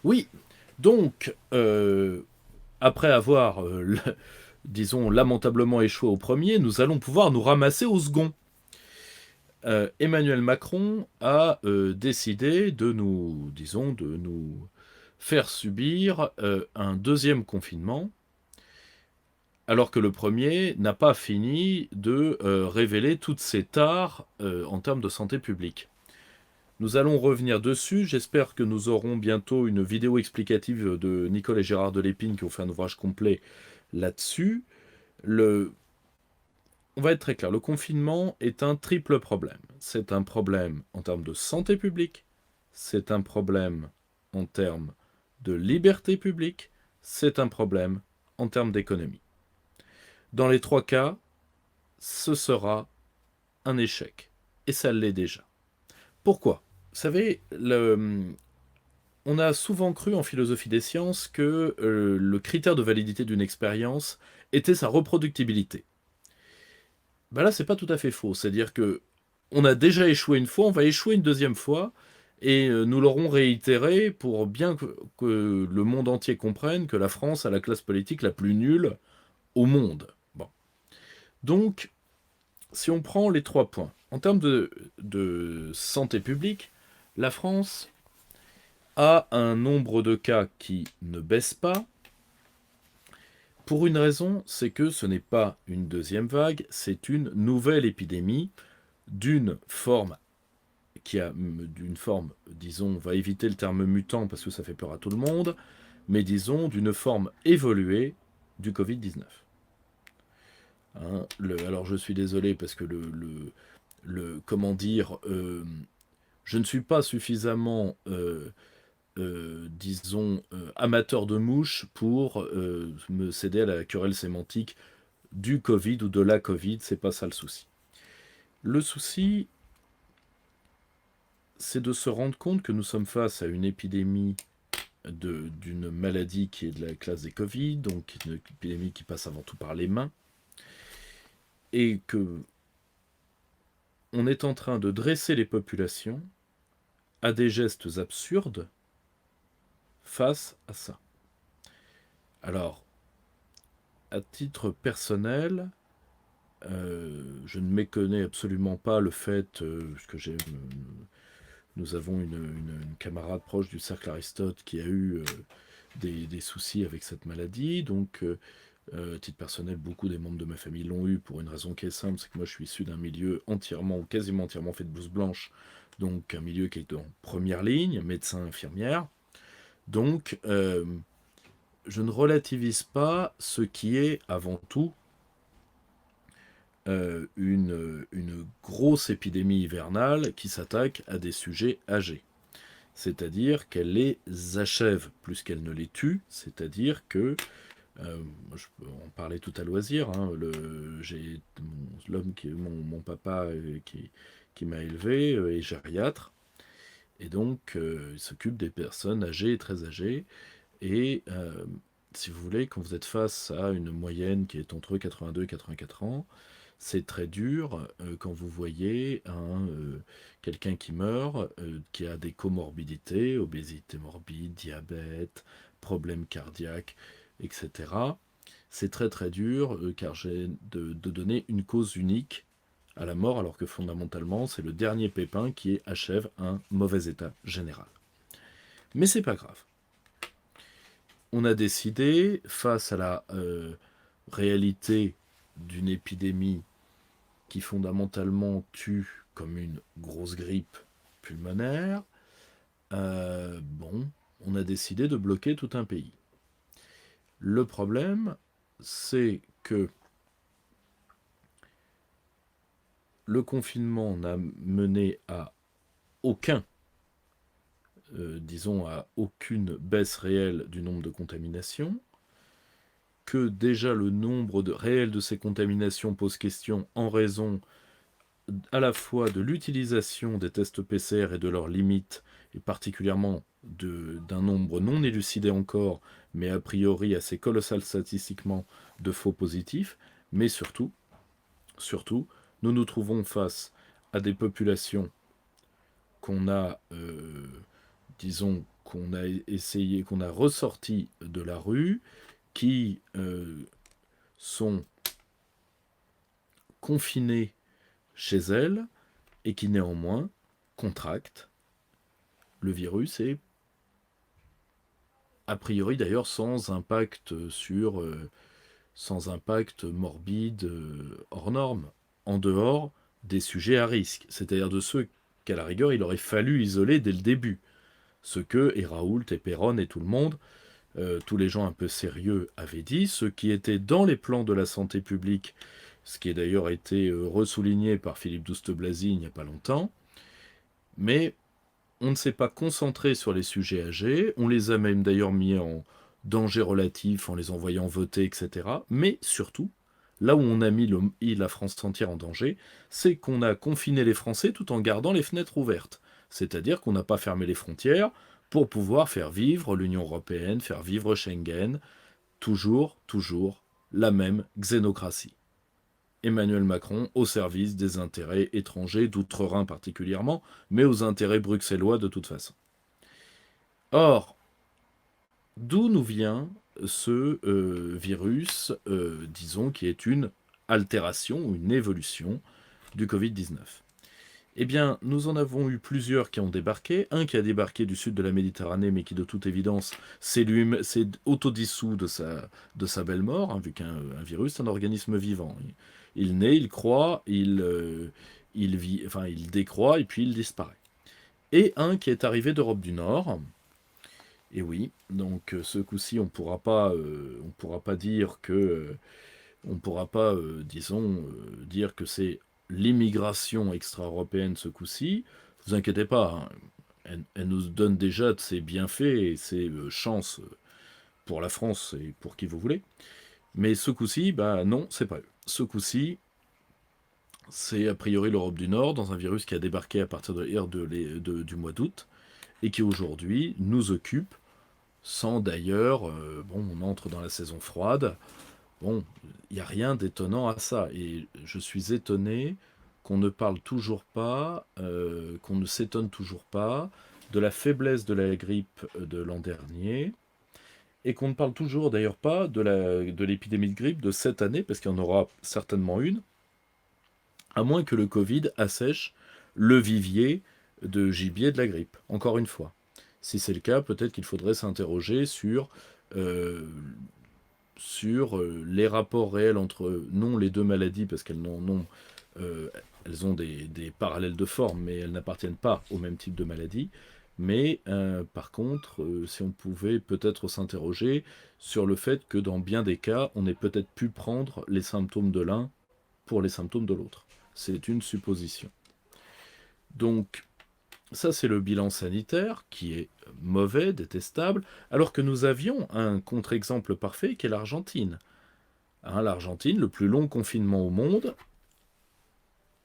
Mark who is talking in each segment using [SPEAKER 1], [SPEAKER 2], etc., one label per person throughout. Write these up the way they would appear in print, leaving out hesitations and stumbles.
[SPEAKER 1] Oui, donc, après avoir, disons, lamentablement échoué au premier, nous allons pouvoir nous ramasser au second. Emmanuel Macron a décidé de nous, disons, de nous faire subir un deuxième confinement, alors que le premier n'a pas fini de révéler toutes ses tares en termes de santé publique. Nous allons revenir dessus. J'espère que nous aurons bientôt une vidéo explicative de Nicole et Gérard Delépine qui ont fait un ouvrage complet là-dessus. On va être très clair, le confinement est un triple problème. C'est un problème en termes de santé publique, c'est un problème en termes de liberté publique, c'est un problème en termes d'économie. Dans les trois cas, ce sera un échec. Et ça l'est déjà. Pourquoi? Vous savez, on a souvent cru en philosophie des sciences que le critère de validité d'une expérience était sa reproductibilité. Ben là, c'est pas tout à fait faux. C'est-à-dire que on a déjà échoué une fois, on va échouer une deuxième fois, et nous l'aurons réitéré pour bien que le monde entier comprenne que la France a la classe politique la plus nulle au monde. Bon. Donc, si on prend les trois points, en termes de santé publique, la France a un nombre de cas qui ne baisse pas, pour une raison, c'est que ce n'est pas une deuxième vague, c'est une nouvelle épidémie d'une forme d'une forme, disons, on va éviter le terme mutant parce que ça fait peur à tout le monde, mais disons d'une forme évoluée du Covid-19. Hein, alors je suis désolé parce que comment dire, je ne suis pas suffisamment, disons, amateur de mouches pour me céder à la querelle sémantique du Covid ou de la Covid, c'est pas ça le souci. Le souci, c'est de se rendre compte que nous sommes face à une épidémie d'une maladie qui est de la classe des Covid, donc une épidémie qui passe avant tout par les mains, et que on est en train de dresser les populations à des gestes absurdes face à ça. Alors, à titre personnel, je ne méconnais absolument pas le fait, que nous avons une camarade proche du cercle Aristote qui a eu des soucis avec cette maladie, donc à titre personnel, beaucoup des membres de ma famille l'ont eu pour une raison qui est simple, c'est que moi je suis issu d'un milieu entièrement ou quasiment entièrement fait de blouse blanche, donc un milieu qui est en première ligne, médecin, infirmière. Donc je ne relativise pas ce qui est avant tout une grosse épidémie hivernale qui s'attaque à des sujets âgés. C'est-à-dire qu'elle les achève plus qu'elle ne les tue, c'est-à-dire que je peux en parler tout à loisir. Hein, j'ai l'homme qui est mon papa qui m'a élevé est gériatre et donc il s'occupe des personnes âgées et très âgées. Et si vous voulez, quand vous êtes face à une moyenne qui est entre 82 et 84 ans, c'est très dur quand vous voyez quelqu'un qui meurt, qui a des comorbidités, obésité morbide, diabète, problèmes cardiaques, etc. C'est très très dur car j'ai de donner une cause unique à la mort alors que fondamentalement c'est le dernier pépin qui achève un mauvais état général. Mais c'est pas grave. On a décidé, face à la réalité d'une épidémie qui fondamentalement tue comme une grosse grippe pulmonaire, on a décidé de bloquer tout un pays. Le problème, c'est que le confinement n'a mené à disons à aucune baisse réelle du nombre de contaminations, que déjà le nombre réel de ces contaminations pose question en raison à la fois de l'utilisation des tests PCR et de leurs limites, et particulièrement d'un nombre non élucidé encore, mais a priori assez colossal statistiquement, de faux positifs, mais surtout nous nous trouvons face à des populations qu'on a, disons, qu'on a essayé, qu'on a ressorti de la rue, qui sont confinées chez elles et qui néanmoins contractent le virus et a priori d'ailleurs sans impact morbide hors norme, en dehors des sujets à risque, c'est-à-dire de ceux qu'à la rigueur il aurait fallu isoler dès le début, ce que et Raoult et Perron et tout le monde, tous les gens un peu sérieux avaient dit, ceux qui étaient dans les plans de la santé publique, ce qui a d'ailleurs été ressouligné par Philippe Douste-Blazy il n'y a pas longtemps, mais on ne s'est pas concentré sur les sujets âgés, on les a même d'ailleurs mis en danger relatif en les envoyant voter, etc. Mais surtout, là où on a mis la France entière en danger, c'est qu'on a confiné les Français tout en gardant les fenêtres ouvertes. C'est-à-dire qu'on n'a pas fermé les frontières pour pouvoir faire vivre l'Union européenne, faire vivre Schengen, toujours la même xénocratie. Emmanuel Macron au service des intérêts étrangers, d'outre-Rhin particulièrement, mais aux intérêts bruxellois de toute façon. Or, d'où nous vient ce virus, disons, qui est une altération ou une évolution du Covid-19 ? Eh bien, nous en avons eu plusieurs qui ont débarqué. Un qui a débarqué du sud de la Méditerranée, mais qui, de toute évidence, s'est autodissous de sa belle mort, hein, vu qu'un virus, c'est un organisme vivant. Il naît, il croît, il vit, enfin, il décroît, et puis il disparaît. Et un qui est arrivé d'Europe du Nord. Et oui, donc ce coup-ci, on pourra pas dire que, on pourra pas, disons, dire que c'est l'immigration extra-européenne ce coup-ci. Vous inquiétez pas, hein, elle nous donne déjà de ses bienfaits et ses chances pour la France et pour qui vous voulez. Mais ce coup-ci, bah non, c'est pas eux. Ce coup-ci, c'est a priori l'Europe du Nord, dans un virus qui a débarqué à partir du mois d'août, et qui aujourd'hui nous occupe, sans d'ailleurs, bon, on entre dans la saison froide, bon, il n'y a rien d'étonnant à ça. Et je suis étonné qu'on ne parle toujours pas, qu'on ne s'étonne toujours pas de la faiblesse de la grippe de l'an dernier, et qu'on ne parle toujours d'ailleurs pas de l'épidémie de grippe de cette année, parce qu'il y en aura certainement une, à moins que le Covid assèche le vivier de gibier de la grippe, encore une fois. Si c'est le cas, peut-être qu'il faudrait s'interroger euh, sur les rapports réels entre, non les deux maladies, parce qu'elles elles ont des parallèles de forme, mais elles n'appartiennent pas au même type de maladie. Mais par contre, si on pouvait peut-être s'interroger sur le fait que dans bien des cas, on ait peut-être pu prendre les symptômes de l'un pour les symptômes de l'autre. C'est une supposition. Donc, ça, c'est le bilan sanitaire qui est mauvais, détestable, alors que nous avions un contre-exemple parfait qui est l'Argentine. Hein, l'Argentine, le plus long confinement au monde,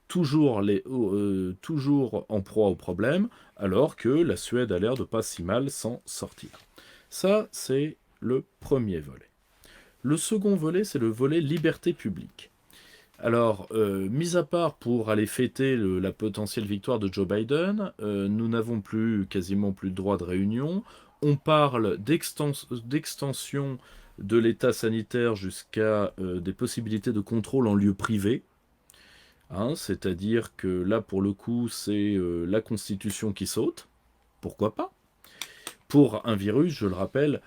[SPEAKER 1] toujours en proie au problème, alors que la Suède a l'air de pas si mal s'en sortir. Ça, c'est le premier volet. Le second volet, c'est le volet liberté publique. Alors, mis à part pour aller fêter la potentielle victoire de Joe Biden, nous n'avons quasiment plus de droit de réunion. On parle d'extension de l'état sanitaire jusqu'à des possibilités de contrôle en lieu privé. Hein, c'est-à-dire que là, pour le coup, c'est la Constitution qui saute. Pourquoi pas? Pour un virus, je le rappelle,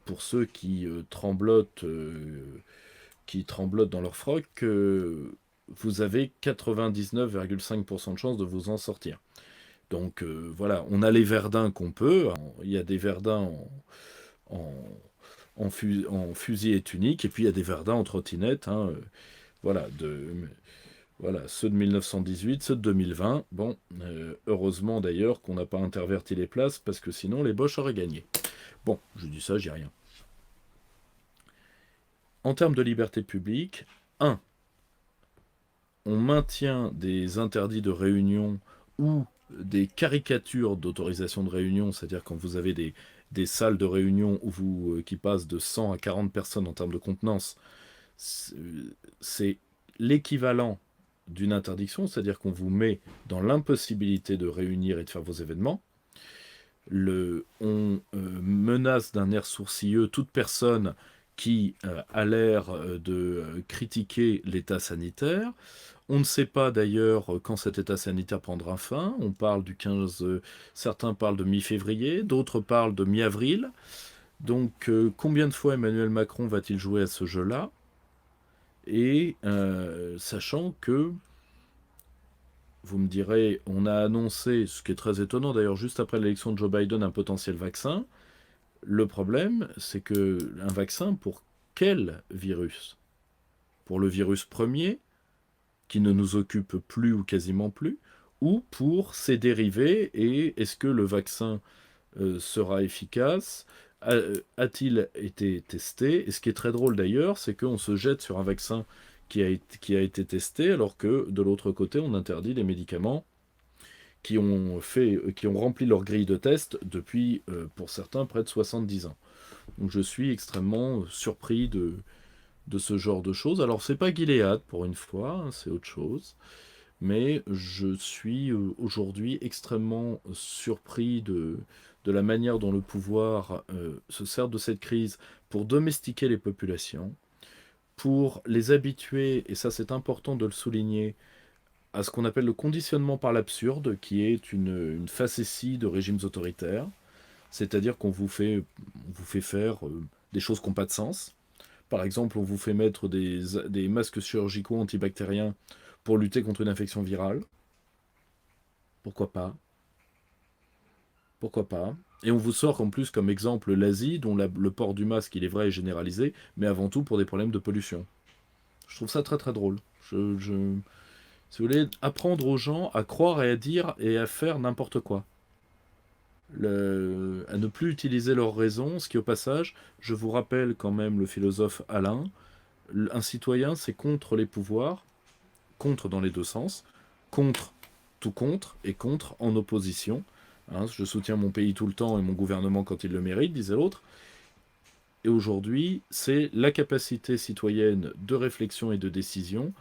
[SPEAKER 1] pour ceux qui tremblotent dans leur froc, vous avez 99,5% de chances de vous en sortir. Donc voilà, on a les Verdun qu'on peut. Il y a des Verdun en fusil et tunique, et puis il y a des Verdun en trottinette. Hein, voilà, voilà, ceux de 1918, ceux de 2020. Bon, heureusement d'ailleurs qu'on n'a pas interverti les places, parce que sinon les Boches auraient gagné. Bon, je dis ça, j'ai rien. En termes de liberté publique, 1. On maintient des interdits de réunion ou des caricatures d'autorisation de réunion, c'est-à-dire quand vous avez des salles de réunion qui passent de 100 à 40 personnes en termes de contenance, c'est l'équivalent d'une interdiction, c'est-à-dire qu'on vous met dans l'impossibilité de réunir et de faire vos événements. On menace d'un air sourcilleux toute personne qui a l'air de critiquer l'état sanitaire. On ne sait pas d'ailleurs quand cet état sanitaire prendra fin. On parle du 15, certains parlent de mi-février, d'autres parlent de mi-avril. Donc combien de fois Emmanuel Macron va-t-il jouer à ce jeu-là? Et sachant que, vous me direz, on a annoncé, ce qui est très étonnant d'ailleurs, juste après l'élection de Joe Biden, un potentiel vaccin. Le problème, c'est que un vaccin pour quel virus? Pour le virus premier, qui ne nous occupe plus ou quasiment plus, ou pour ses dérivés, et est-ce que le vaccin sera efficace? A-t-il été testé? Et ce qui est très drôle d'ailleurs, c'est qu'on se jette sur un vaccin qui a été testé, alors que de l'autre côté, on interdit les médicaments qui ont rempli leur grille de test depuis, pour certains, près de 70 ans. Donc je suis extrêmement surpris de ce genre de choses. Alors c'est pas Gilead pour une fois, hein, c'est autre chose. Mais je suis aujourd'hui extrêmement surpris de la manière dont le pouvoir se sert de cette crise pour domestiquer les populations, pour les habituer, et ça c'est important de le souligner, à ce qu'on appelle le conditionnement par l'absurde, qui est une facétie de régimes autoritaires, c'est-à-dire on vous fait faire des choses qui n'ont pas de sens. Par exemple, on vous fait mettre des masques chirurgicaux antibactériens pour lutter contre une infection virale. Pourquoi pas? Pourquoi pas? Et on vous sort en plus comme exemple l'Asie, dont le port du masque, il est vrai, est généralisé, mais avant tout pour des problèmes de pollution. Je trouve ça très très drôle. Si vous voulez, apprendre aux gens à croire et à dire et à faire n'importe quoi. À ne plus utiliser leur raison, ce qui au passage, je vous rappelle quand même le philosophe Alain, un citoyen c'est contre les pouvoirs, contre dans les deux sens, contre tout contre et contre en opposition. Hein, je soutiens mon pays tout le temps et mon gouvernement quand il le mérite, disait l'autre. Et aujourd'hui, c'est la capacité citoyenne de réflexion et de décision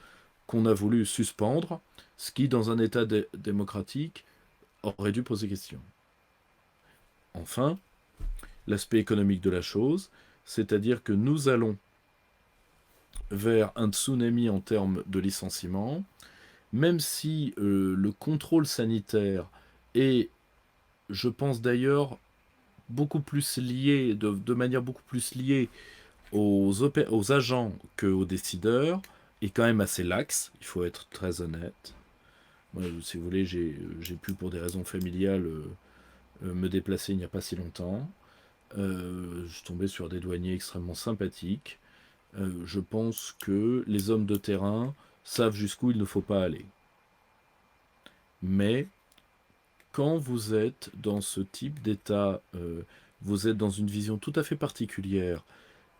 [SPEAKER 1] qu'on a voulu suspendre, ce qui, dans un État démocratique, aurait dû poser question. Enfin, l'aspect économique de la chose, c'est-à-dire que nous allons vers un tsunami en termes de licenciements, même si le contrôle sanitaire est, je pense d'ailleurs, beaucoup plus lié, de manière beaucoup plus liée aux agents qu'aux décideurs, est quand même assez laxe, il faut être très honnête. Moi, si vous voulez, j'ai pu, pour des raisons familiales, me déplacer il n'y a pas si longtemps. Je suis tombé sur des douaniers extrêmement sympathiques. Je pense que les hommes de terrain savent jusqu'où il ne faut pas aller. Mais quand vous êtes dans ce type d'état, vous êtes dans une vision tout à fait particulière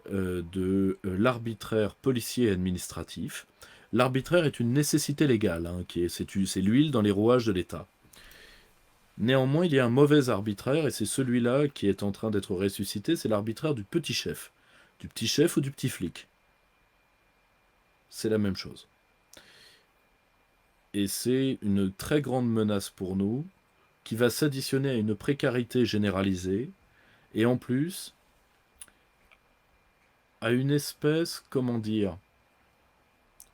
[SPEAKER 1] de l'arbitraire policier et administratif. L'arbitraire est une nécessité légale, hein, c'est l'huile dans les rouages de l'État. Néanmoins, il y a un mauvais arbitraire, et c'est celui-là qui est en train d'être ressuscité, c'est l'arbitraire du petit chef ou du petit flic. C'est la même chose. Et c'est une très grande menace pour nous, qui va s'additionner à une précarité généralisée, et en plus, à une espèce, comment dire,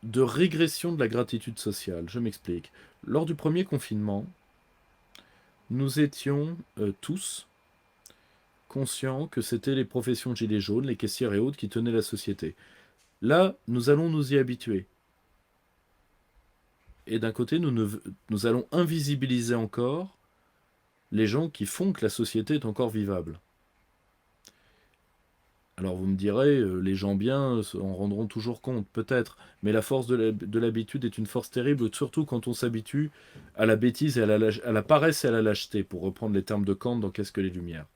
[SPEAKER 1] de régression de la gratitude sociale. Je m'explique. Lors du premier confinement, nous étions tous conscients que c'était les professions de gilets jaunes, les caissières et autres qui tenaient la société. Là, nous allons nous y habituer. Et d'un côté, nous allons invisibiliser encore les gens qui font que la société est encore vivable. Alors vous me direz, les gens bien en rendront toujours compte, peut-être, mais la force de l'habitude est une force terrible, surtout quand on s'habitue à la bêtise et à la paresse et à la lâcheté, pour reprendre les termes de Kant dans Qu'est-ce que les Lumières.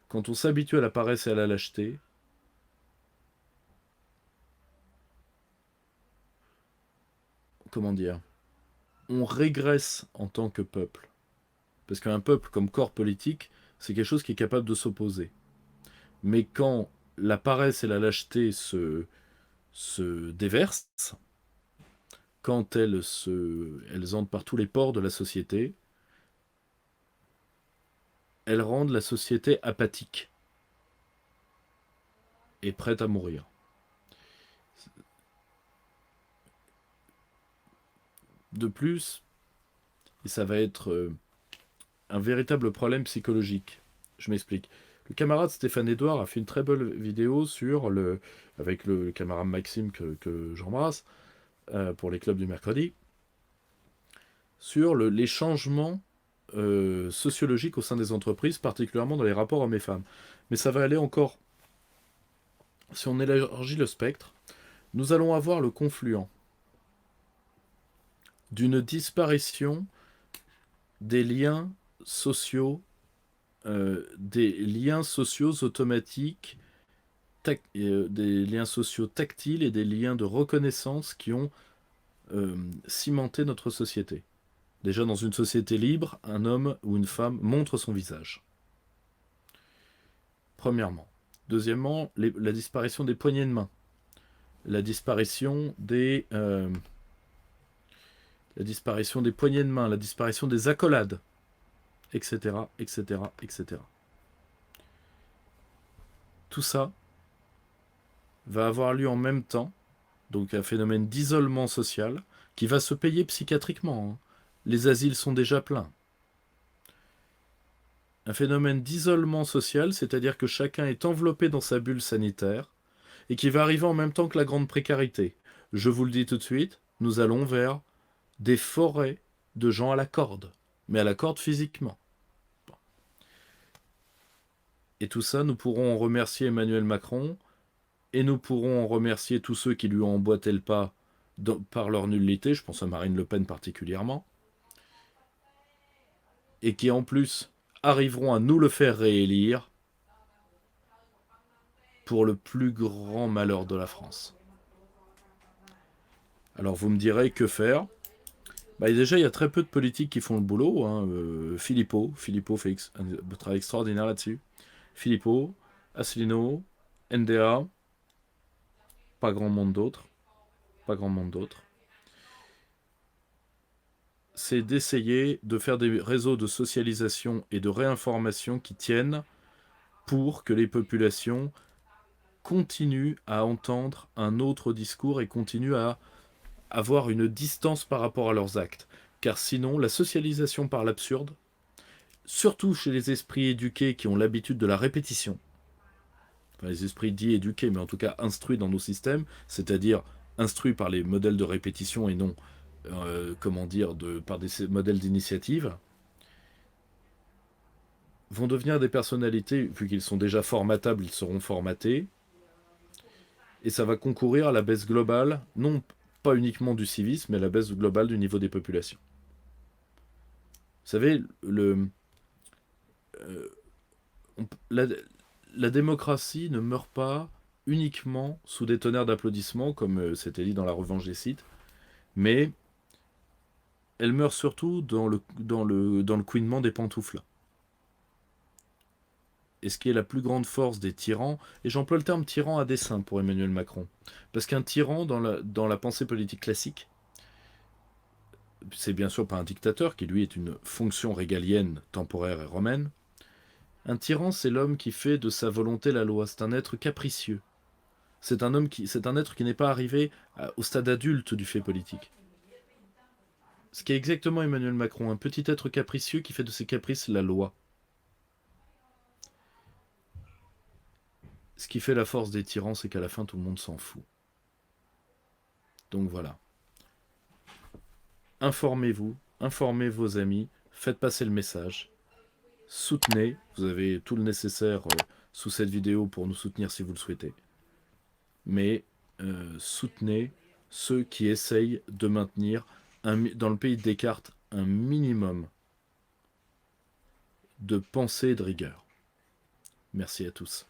[SPEAKER 1] Quand on s'habitue à la paresse et à la lâcheté, comment dire, on régresse en tant que peuple. Parce qu'un peuple comme corps politique, c'est quelque chose qui est capable de s'opposer. Mais quand la paresse et la lâcheté se déversent, quand elles entrent par tous les pores de la société, elles rendent la société apathique et prête à mourir. De plus, et ça va être un véritable problème psychologique. Je m'explique. Le camarade Stéphane Edouard a fait une très belle vidéo avec le camarade Maxime que j'embrasse, pour les clubs du mercredi, sur les changements sociologiques au sein des entreprises, particulièrement dans les rapports hommes et femmes. Mais ça va aller encore. Si on élargit le spectre, nous allons avoir le confluent d'une disparition des liens sociaux, automatiques, des liens sociaux tactiles et des liens de reconnaissance qui ont cimenté notre société. Déjà, dans une société libre, un homme ou une femme montre son visage. Premièrement. Deuxièmement, la disparition des poignées de main. La disparition des poignées de main, la disparition des accolades, etc., etc., etc. Tout ça va avoir lieu en même temps, donc un phénomène d'isolement social qui va se payer psychiatriquement. Les asiles sont déjà pleins. Un phénomène d'isolement social, c'est-à-dire que chacun est enveloppé dans sa bulle sanitaire et qui va arriver en même temps que la grande précarité. Je vous le dis tout de suite, nous allons vers des forêts de gens à la corde, mais à la corde physiquement. Et tout ça, nous pourrons en remercier Emmanuel Macron, et nous pourrons en remercier tous ceux qui lui ont emboîté le pas par leur nullité, je pense à Marine Le Pen particulièrement, et qui en plus arriveront à nous le faire réélire pour le plus grand malheur de la France. Alors vous me direz, que faire ? Déjà, il y a très peu de politiques qui font le boulot. Philippot fait un travail extraordinaire là-dessus. Philippot, Asselineau, NDA, pas grand monde d'autres. C'est d'essayer de faire des réseaux de socialisation et de réinformation qui tiennent pour que les populations continuent à entendre un autre discours et continuent à avoir une distance par rapport à leurs actes. Car sinon, la socialisation par l'absurde, surtout chez les esprits éduqués qui ont l'habitude de la répétition, enfin les esprits dits éduqués, mais en tout cas instruits dans nos systèmes, c'est-à-dire instruits par les modèles de répétition et non, par des modèles d'initiative, vont devenir des personnalités, vu qu'ils sont déjà formatables, ils seront formatés, et ça va concourir à la baisse globale, non pas uniquement du civisme, mais à la baisse globale du niveau des populations. Vous savez, la démocratie ne meurt pas uniquement sous des tonnerres d'applaudissements, comme c'était dit dans La Revanche des Sith, mais elle meurt surtout dans le couinement des pantoufles. Et ce qui est la plus grande force des tyrans, et j'emploie le terme tyran à dessein pour Emmanuel Macron, parce qu'un tyran dans la pensée politique classique, c'est bien sûr pas un dictateur, qui lui est une fonction régalienne, temporaire et romaine. Un tyran, c'est l'homme qui fait de sa volonté la loi, c'est un être capricieux. C'est un être qui n'est pas arrivé au stade adulte du fait politique. Ce qui est exactement Emmanuel Macron, un petit être capricieux qui fait de ses caprices la loi. Ce qui fait la force des tyrans, c'est qu'à la fin, tout le monde s'en fout. Donc voilà. Informez-vous, informez vos amis, faites passer le message, soutenez, vous avez tout le nécessaire sous cette vidéo pour nous soutenir si vous le souhaitez, mais soutenez ceux qui essayent de maintenir dans le pays de Descartes un minimum de pensée et de rigueur. Merci à tous.